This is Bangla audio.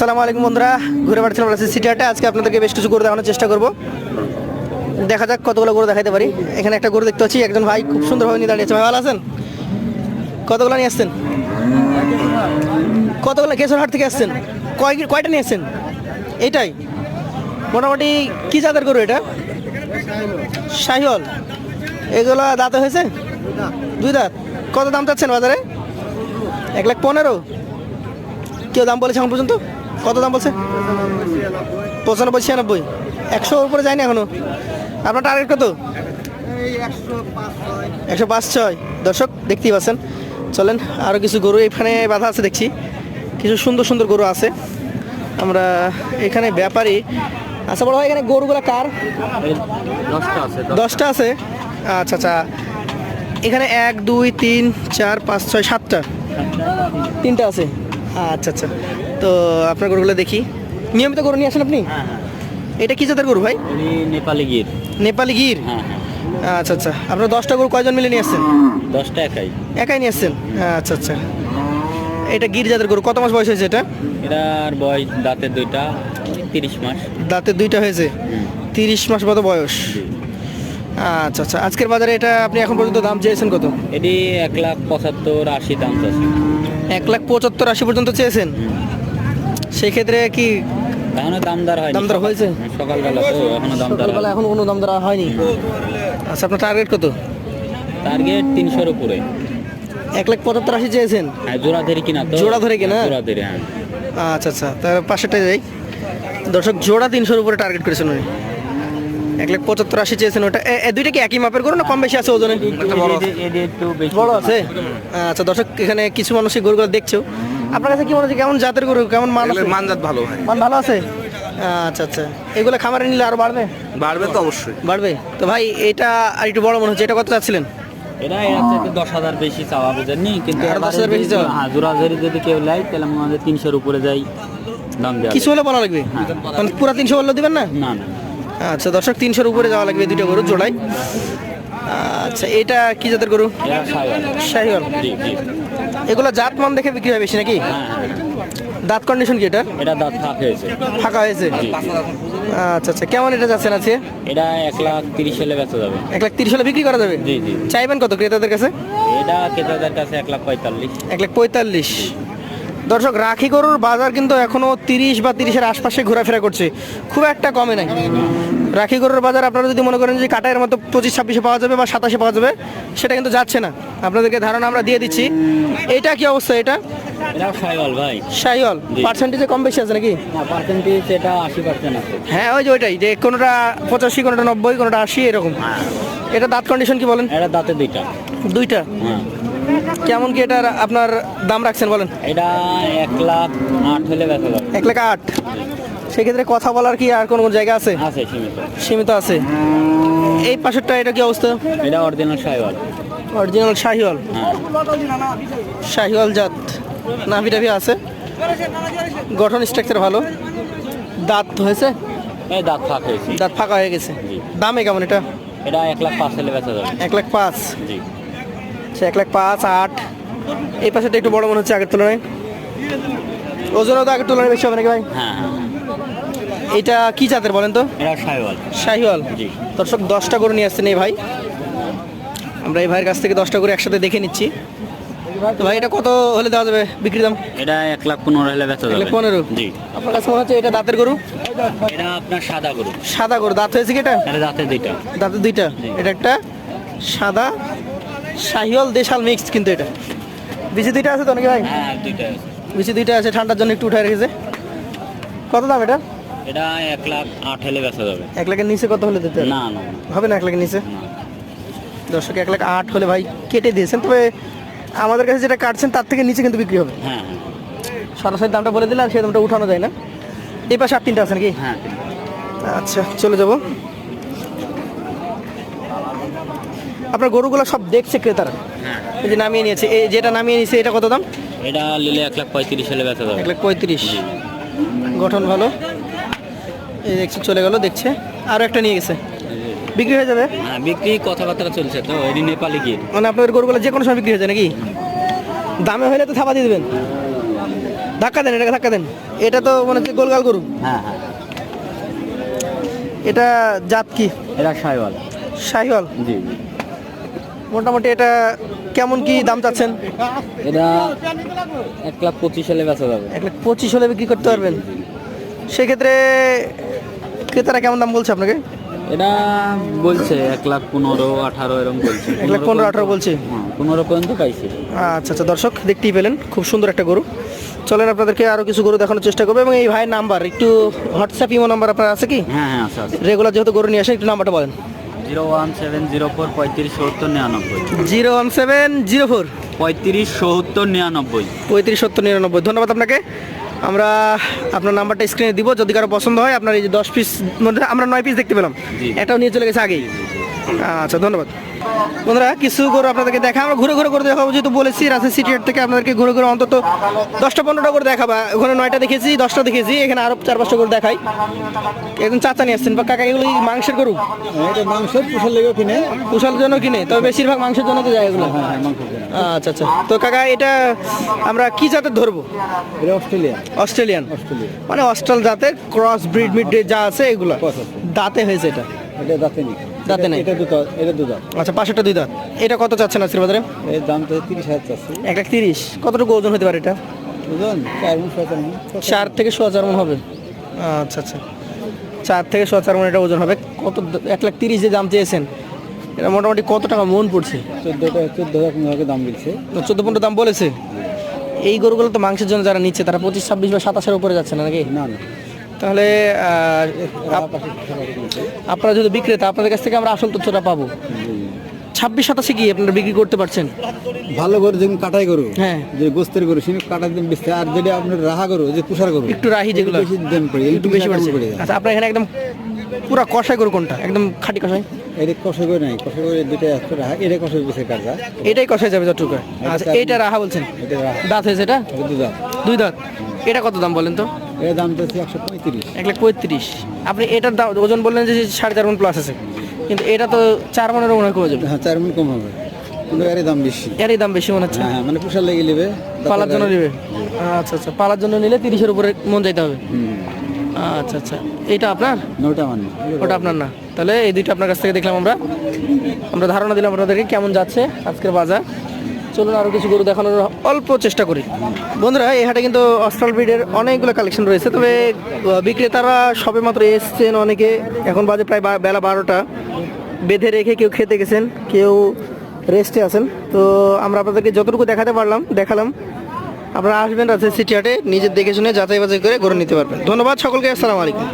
আসসালামু আলাইকুম বন্ধুরা, ঘুরে বেড়াচ্ছিলাম সিটি হাটে। আজকে আপনাদেরকে বেশ কিছু গরু দেখানোর চেষ্টা করব। দেখা যাক কতগুলো গরু দেখাতে পারি। এখানে একটা গরু দেখতে পাচ্ছি, একজন ভাই খুব সুন্দরভাবে নিয়ে দাঁড়িয়েছে। ভাই ভালো আছেন? কতগুলো নিয়ে আসছেন? কতগুলো কেশর হাট থেকে আসছেন? কয়টা নিয়ে আসছেন? এইটাই মোটামুটি কি জাতের গরু এটা? শাহিওয়াল। এগুলো দাঁতে হয়েছে? দুই দাঁত। কত দাম চাচ্ছেন বাজারে? 1,15,000। কেউ দাম বলেছে এখন পর্যন্ত? কত দাম বলছে? 95, 96। 100 উপরে যায়নি এখনো। আপনার টার্গেট কত? 105-6। দর্শক দেখতেই পাচ্ছেন। চলেন, আরও কিছু গরু এখানে বাঁধা আছে দেখছি। কিছু সুন্দর সুন্দর গরু আছে। আমরা এখানে ব্যাপারী আচ্ছা বড় ভাই, এখানে গরুগুলো কার? 10টা আছে। আচ্ছা আচ্ছা, এখানে 1, 2, 3, 4, 5, 6, 7টা। 3টা আছে। আচ্ছা আচ্ছা, তো আপনার গরুগুলো দেখি। নিয়মিত গরু নিয়ে আসেন আপনি? এটা কি জাতের গরু ভাই? নেপালি গির। নেপালি গির। আচ্ছা আচ্ছা, আপনার 10টা গরু কয়জন মিলে নিয়ে আসছেন? 10টা একাই নিয়ে আসছেন? আচ্ছা আচ্ছা, এটা গির জাতের গরু। কত মাস বয়স হয়েছে এটা? এটার বয়স দাঁতের 2টা, 30 মাস। দাঁতের 2টা হয়েছে, 30 মাস মতো বয়স। আচ্ছা আচ্ছা, আজকের বাজারে এটা আপনি এখন পর্যন্ত দাম চেয়েছেন কত? এটি 1,75,80 দাম আছে। 1,75,80 পর্যন্ত চেয়েছেন? সেই ক্ষেত্রে কি এখনো দামদার হয়নি। দামদার হয়েছে? সকালবেলা তো এখনো দামদার সকালবেলা এখন কোনো দামদার হয়নি। আচ্ছা, আপনার টার্গেট কত? টার্গেট 300-র উপরে। 1,75,80 চেয়েছেন? হ্যাঁ, জোড়া ধরে কিনা তো। জোড়া ধরে কিনা? জোড়া ধরে, হ্যাঁ। আচ্ছা আচ্ছা, তার পাশেরটাই যাই। দর্শক, জোড়া 300-র উপরে টার্গেট করেছেন উনি। 1,75,80 চেয়েছেন। ওটা দুইটা কি একই মাপের করো না কম বেশি আছে ওজনে? একটু বেশি বড় আছে। আচ্ছা দর্শক, এখানে কিছু মানুষ এই গরুগুলো দেখছো। আপনার কাছে কি মনে হচ্ছে, কেমন জাতের গরু, কেমন মান আছে? মানজাত ভালো ভাই। মান ভালো আছে। আচ্ছা আচ্ছা, এগুলো খামারে নিলে আরো বাড়বে? বাড়বে তো অবশ্যই। বাড়বে তো ভাই। এটা আর একটু বড় মনে হচ্ছে। এটা কত চাচ্ছিলেন? এটা এর থেকে 10,000 বেশি চাওয়া, বুঝেননি? কিন্তু আরো 10,000 বেশি চাওয়া? হ্যাঁ, জোড়া ধরে যদি কেউ নেয় তাহলে আমাদের 300-র উপরে যাই দাম দেওয়া। কিছু হলে বলা লাগবে, মানে পুরো 300 বললে দিবেন না? না না, আচ্ছা দর্শক, 300-র উপরে যাওয়া লাগবে দুইটা গরু জোড়াই। আচ্ছা, এটা কি জাতের গরু? এটা শাহিওয়াল। শাহিওয়াল। জি জি। এগুলো জাত মান দেখে বিক্রি হয় বেশি নাকি? হ্যাঁ হ্যাঁ, দাঁত কন্ডিশন কি এটা? এটা দাঁত ফাঁক হয়েছে। ফাঁকা হয়েছে? আচ্ছা আচ্ছা, কেমন এটা যাচ্ছেন আছে? এটা 1,30,000 হলে বেচা যাবে। 1,30,000 হলে বিক্রি করা যাবে? জি জি। চাইবেন কত ক্রেতাদের কাছে? এটা ক্রেতাদের কাছে 1,45,000। 1,45,000। দর্শক, রাখি গরুর বাজার কিন্তু এখনো 30 বা 30-এর আশপাশে ঘোরাফেরা করছে, খুব একটা কমে নাই। রাখি গরুর বাজার আপনারা যদি মনে করেন যে কাটায়ের মতো 25-26-এ পাওয়া যাবে বা 27-এ পাওয়া যাবে, সেটা কিন্তু যাচ্ছে না। আপনাদেরকে ধারণা আমরা দিয়ে দিচ্ছি। এইটা কি অবস্থা? এটা এটাও শাহিওয়াল ভাই। শাহিওয়াল। জি। পার্সেন্টেজে কম বেশি আছে নাকি? না, পার্সেন্টেজ এটা 80% আছে। হ্যাঁ, ওই যে ওইটাই, যে কোনোটা 85, কোনোটা 90, কোনোটা 80 এরকম। এটা দাঁত কন্ডিশন কি বলেন? এটা দাঁতে 2টা। 2টা। হ্যাঁ। কেমন কি এটার আপনার দাম রাখছেন বলেন? এটা 1,08,000 হলে বেচা যাবে। 1,08,000। সেক্ষেত্রে কথা বলার কি আর কোনো জায়গা আছে? আছে সীমিত। সীমিত আছে। এই পাশেরটা এটা কি অবস্থা? এটা অরিজিনাল শাহিওয়াল। অরিজিনাল শাহিওয়াল। হ্যাঁ। শাহিওয়াল জাত। নাভি টাভি আছে, গঠন স্ট্রাকচার ভালো। দাঁত হয়েছে? এই দাঁত ফাঁক হয়েছে। দাঁত ফাঁকা হয়ে গেছে। জি। দামে কেমন এটা? এটা 1,05,000 হলে বেচা যাবে। 1,05,000। জি। আচ্ছা, 1,05,000, 8। এই পাশেটা একটু বড় মনে হচ্ছে আগের তুলনায়। ওজনও তো আগের তুলনায় বেশি হবে নাকি ভাই? হ্যাঁ হ্যাঁ। এটা কি জাতের বলেন তো? এটা শাহিওয়াল। শাহিওয়াল। জি। দর্শক, 10টা গরু নিয়ে আসছেন এই ভাই। আমরা এই ভাইয়ের কাছ থেকে 10টা গরু একসাথে দেখে নিচ্ছি। তো ভাই, এটা কত হলে দেওয়া যাবে বিক্রি দাম? এটা 1,15,000 হলে বেচা যাবে। 1,15,000। জি। আপনার কাছে মনে হচ্ছে এটা দাঁতের গরু? এটা আপনার সাদা গরু। সাদা গরু। দাঁত হয়েছে কি এটা? এটা দাঁতে 2টা। দাঁতের 2টা। এটা একটা সাদা শাহিওয়াল দেশাল মিক্সড, কিন্তু এটা বিচি 2টা আছে তো নাকি ভাই? হ্যাঁ, 2টা আছে। বিচি 2টা আছে, ঠান্ডার জন্য একটু উঠায় রেখেছে। কত দাম এটা? এটা 1,08,000 হলে বেচা যাবে। 1,00,000-এর নিচে কত হলে দিতে না না হবে না? 1,00,000-এর নিচে? না। দর্শক, 1,08,000 হলে ভাই কেটে দিয়েছেন। তবে আমাদের কাছে যেটা কাটছেন তার থেকে নিচে কিন্তু বিক্রি হবে। হ্যাঁ সরাসরি দামটা বলে দিলে আর সেই দামটা উঠানো যায় না। এই পাশে 3টা আছে নাকি? হ্যাঁ। আচ্ছা, চলে যাব। আপনার গরুগুলো সব দেখছে ক্রেতারা? হ্যাঁ। এই যে নামিয়ে নিয়েছে, এই যেটা নামিয়ে নিয়েছে এটা কত দাম? এটা নিলে 1,35,000 হলে বেচা যাবে। 1,35,000। গঠন ভালো। এই দেখছি চলে গেল, দেখছে আরও একটা নিয়ে গেছে। বিক্রি হয়ে যাবে? হ্যাঁ, বিক্রি কথাবার্তা চলছে তো। এটি নেপালি গির। মানে আপনাদের গরুগুলো যে কোনো সময় বিক্রি হয়ে যায় নাকি? দামে হলে তো থাপা দিয়ে দেবেন। ধাক্কা দেন, এটাকে ধাক্কা দেন। এটা তো মনে হচ্ছে গোলগাল গরু। হ্যাঁ হ্যাঁ, এটা জাত কি? এটা শাহিওয়াল। শাহিওয়াল। জি, মোটামুটি এটা কেমন কি দাম চাচ্ছেন? এটা 1,25,000 হলে বেচা যাবে। 1,25,000 হলে বিক্রি করতে পারবেন। সেক্ষেত্রে ক্রেতারা কেমন দাম বলছে আপনাকে? এটা বলছে 1,15,000, 18 এরকম বলছে। 1,15,000, 18 বলছে। 15 পর্যন্ত পাইছে। আচ্ছা আচ্ছা, দর্শক দেখতেই পেলেন খুব সুন্দর একটা গরু। চলেন আপনাদেরকে আরও কিছু গরু দেখানোর চেষ্টা করবো। এবং এই ভাইয়ের নাম্বার একটু হোয়াটসঅ্যাপ ইমো নাম্বার আপনার আছে কি? হ্যাঁ হ্যাঁ, আছে আছে। রেগুলার যেহেতু গরু নিয়ে আসেন, একটু নাম্বারটা বলেন। 01704 3570 99। 01704 3570 99। 3570 99। ধন্যবাদ আপনাকে। আমরা আপনার নাম্বারটা স্ক্রিনে দিব, যদি কারো পছন্দ হয়। আপনার এই যে 10 পিস মধ্যে আমরা 9 পিস দেখতে পেলাম, জি। এটাও নিয়ে চলে গেছে আগেই। আচ্ছা, ধন্যবাদ বন্ধুরা। কিছু গরু আপনাদেরকে দেখা, আমরা ঘুরে ঘুরে করে দেখাবো, যেহেতু বলেছি রাজশাহী সিটি হাট থেকে আপনাদেরকে ঘুরে ঘুরে অন্তত 10টা-15টা করে দেখাবা। ওখানে 9টা দেখেছি, 10টা দেখেছি, এখানে আরো 4-5টা করে দেখাই। একদম চাচা নিয়ে আসছেন বা কাকা, এগুলো কি মাংসের গরু? এটা মাংসের পোষার লেগে কিনে। পোষার জন্য কিনে, তবে বেশিরভাগ মাংসের জন্য তো যায় এগুলো। হ্যাঁ, মাংস কিনে। আচ্ছা আচ্ছা, তো কাকা এটা আমরা কি জাতের ধরবো? এটা অস্ট্রেলিয়া। Australian, Australia. মানে অস্ট্রাল জাতের ক্রস ব্রিড মিড যা আছে এগুলো। Cross আছে। দাঁতে হয়েছে এটা? এটা দাঁতে নেই। দাঁতে নেই। এটা দুধ, এটা দুধ। আচ্ছা, পাশেরটা 2 দাঁত। এটা কত চাচ্ছেন আজকের বাজারে? এর দাম তো 30,000 চাচ্ছি। 1,30,000। কতটুকু ওজন হতে পারে এটা? বুঝলেন, 4 মণ 7 মণ। 4 থেকে 4.5 মণ হবে। আচ্ছা আচ্ছা, 4 থেকে 4.5 মণ এটা ওজন হবে। কত 1,30,000 যে দাম চেয়েছেন, এটা মোটামুটি কত টাকা মন পড়ছে? 14,000 দাম বলছে। 14-15 দাম বলেছে। এই গরুগুলো তো মাংসের জন্য যারা নিচ্ছে তারা 25, 26 বা 27-এর উপরে যাচ্ছে না নাকি? না না, তাহলে আপনারা যদি বিক্রেতা, আপনাদের কাছ থেকে আমরা আসল তথ্যটা পাবো। 26-27 কি আপনারা বিক্রি করতে পারছেন? ভালো গরু যেমন কাটাই গরু, হ্যাঁ, যে গোস্তের গরু সেটা কাটার দাম বেশি। আর যেটা আপনার রাহা গরু, যে পুষার গরু, একটু রাহি যেগুলো বেশি দাম পড়ে, একটু বেশি পড়ছে। আচ্ছা, আপনার এখানে একদম পুরা কষাই গরু কোনটা? একদম খাঁটি কষাই? এটা কষা করে নাই, কষা করে দুইটা আছে রাহা, এটা কষা বেশি কাটা। এটাই কষাই যাবে যতটুকু। আচ্ছা, এইটা রাহা বলছেন? এটা রাহা। দাঁত হয়েছে এটা? এটা দুধ। 2 দাঁত। এটা কত দাম বলেন তো? এর দাম তো 135। 1,35,000। আপনি এটার দাম ওজন বললেন যে 4.5 মণ প্লাস আছে, কিন্তু এটা তো 4 মণেরও মনে হয় কমে যাবে। হ্যাঁ, 4 মণ কম হবে, কিন্তু এর দাম বেশি। এরই দাম বেশি মনে হচ্ছে। হ্যাঁ, মানে পুষার লেগে নেবে, পালার জন্য নেবে। আচ্ছা আচ্ছা, পালার জন্য নিলে 30-এর উপরে মন যাইতে হবে। আচ্ছা আচ্ছা, এটা আপনার? নটা মানে ওটা আপনার না। তাহলে এই দুইটা আপনার কাছ থেকে দেখলাম আমরা ধারণা দিলাম আপনাদেরকে কেমন যাচ্ছে আজকের বাজার। চলুন আরও কিছু গরু দেখানোর অল্প চেষ্টা করি। বন্ধুরা, এই হাটে কিন্তু অস্ট্রাল ব্রিডের অনেকগুলো কালেকশন রয়েছে, তবে বিক্রেতারা সবে মাত্র এসছেন অনেকে। এখন বাজে প্রায় বেলা 12টা। বেঁধে রেখে কেউ খেতে গেছেন, কেউ রেস্টে আছেন। তো আমরা আপনাদেরকে যতটুকু দেখাতে পারলাম দেখালাম। আপনারা আসবেন রাজশাহী সিটি হাটে, নিজের দেখে শুনে যাচাই বাছাই করে গরু নিতে পারবেন। ধন্যবাদ সকলকে, আসসালামু আলাইকুম।